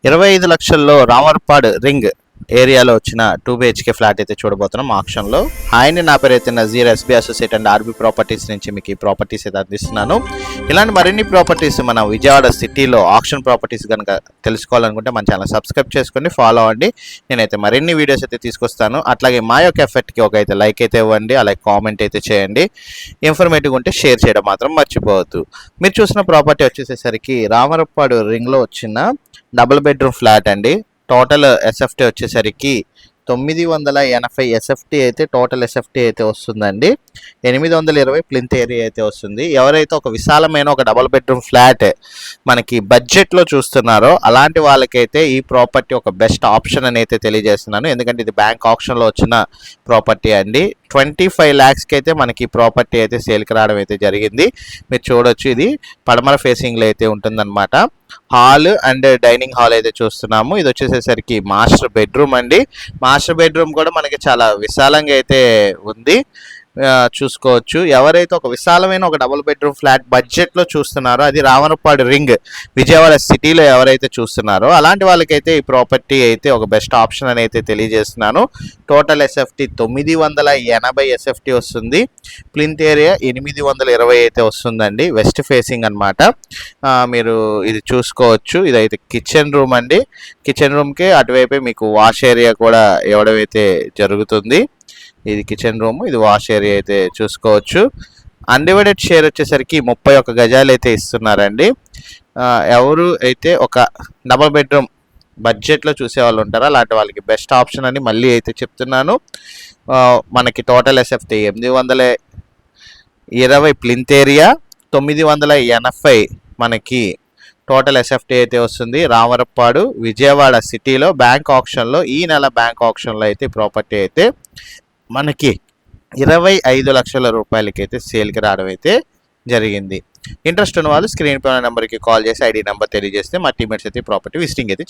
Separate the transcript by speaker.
Speaker 1: 25 లక్షల్లో రామర్పాడు రింగ్ ఏరియాలో వచ్చిన 2 BHK ఫ్లాట్ అయితే చూడబోతున్నాం ఆక్షన్లో. ఆయన నా పేరు అయితే Nazeer, SB associate and RB properties నుంచి మీకు ఈ ప్రాపర్టీస్ అయితే అందిస్తున్నాను. ఇలాంటి మరిన్ని ప్రాపర్టీస్ మన విజయవాడ సిటీలో ఆక్షన్ ప్రాపర్టీస్ కనుక తెలుసుకోవాలనుకుంటే మన ఛానల్ సబ్స్క్రైబ్ చేసుకొని ఫాలో అవ్వండి. నేనైతే మరిన్ని వీడియోస్ అయితే తీసుకొస్తాను. అట్లాగే మా యొక్క ఎఫెక్ట్కి ఒక అయితే లైక్ అయితే ఇవ్వండి, అలాగే కామెంట్ అయితే చేయండి. ఇన్ఫర్మేటివ్ ఉంటే షేర్ చేయడం మాత్రం మర్చిపోవద్దు. మీరు చూసిన ప్రాపర్టీ వచ్చేసేసరికి రామరపాడు రింగ్లో వచ్చిన డబుల్ బెడ్రూమ్ ఫ్లాట్ అండి. టోటల్ ఎస్ఎఫ్టీ వచ్చేసరికి 980 ఎస్ఎఫ్టీ అయితే టోటల్ ఎస్ఎఫ్టీ అయితే వస్తుందండి. 820 ప్లింత్ ఏరియా అయితే వస్తుంది. ఎవరైతే ఒక విశాలమైన ఒక డబుల్ బెడ్రూమ్ ఫ్లాట్ మనకి బడ్జెట్లో చూస్తున్నారో అలాంటి వాళ్ళకైతే ఈ ప్రాపర్టీ ఒక బెస్ట్ ఆప్షన్ అని అయితే తెలియజేస్తున్నాను. ఎందుకంటే ఇది బ్యాంక్ ఆప్షన్లో వచ్చిన ప్రాపర్టీ అండి. 25 lakhsకి అయితే మనకి ప్రాపర్టీ అయితే సేల్కి రావడం అయితే జరిగింది. మీరు చూడొచ్చు, ఇది పడమర ఫేసింగ్లో అయితే ఉంటుందన్నమాట. హాల్ అండ్ డైనింగ్ హాల్ అయితే చూస్తున్నాము. ఇది వచ్చేసేసరికి మాస్టర్ బెడ్రూమ్ అండి. మాస్టర్ బెడ్రూమ్ కూడా మనకి చాలా విశాలంగా అయితే ఉంది, చూసుకోవచ్చు. ఎవరైతే ఒక విశాలమైన ఒక డబుల్ బెడ్రూమ్ ఫ్లాట్ బడ్జెట్లో చూస్తున్నారో, అది రామరపాడు రింగ్ విజయవాడ సిటీలో ఎవరైతే చూస్తున్నారో అలాంటి వాళ్ళకైతే ఈ ప్రాపర్టీ అయితే ఒక బెస్ట్ ఆప్షన్ అని అయితే తెలియజేస్తున్నాను. టోటల్ ఎస్ఎఫ్టీ 980 ఎస్ఎఫ్టీ వస్తుంది. ప్లింత్ ఏరియా 820 అయితే వస్తుందండి. వెస్ట్ ఫేసింగ్ అనమాట. మీరు ఇది చూసుకోవచ్చు. ఇదైతే కిచెన్ రూమ్ అండి. కిచెన్ రూమ్కి అటువైపే మీకు వాష్ ఏరియా కూడా ఇవ్వడం అయితే జరుగుతుంది. ఇది కిచెన్ రూమ్, ఇది వాష్ ఏరియా అయితే చూసుకోవచ్చు. అన్డివైడెడ్ షేర్ వచ్చేసరికి 31 గజాలు అయితే ఇస్తున్నారండి. ఎవరు అయితే ఒక డబుల్ బెడ్రూమ్ బడ్జెట్లో చూసే వాళ్ళు ఉంటారో అలాంటి వాళ్ళకి బెస్ట్ ఆప్షన్ అని మళ్ళీ అయితే చెప్తున్నాను. మనకి టోటల్ ఎస్ఎఫ్టీ 820 ప్లింత్ ఏరియా, 980 మనకి టోటల్ ఎస్ఎఫ్టీ అయితే వస్తుంది. రామరపాడు విజయవాడ సిటీలో బ్యాంక్ ఆప్షన్లో ఈ నెల బ్యాంక్ ఆప్షన్లో అయితే ప్రాపర్టీ అయితే మనకి 25 లక్షల రూపాయలకి అయితే సేల్కి రావడం అయితే జరిగింది. ఇంట్రెస్ట్ ఉన్న వాళ్ళు స్క్రీన్ పైన నెంబర్కి కాల్ చేసి ఐడి నెంబర్ తెలియజేస్తే మా టీమేట్స్ అయితే ప్రాపర్టీ విజిటింగ్ అయితే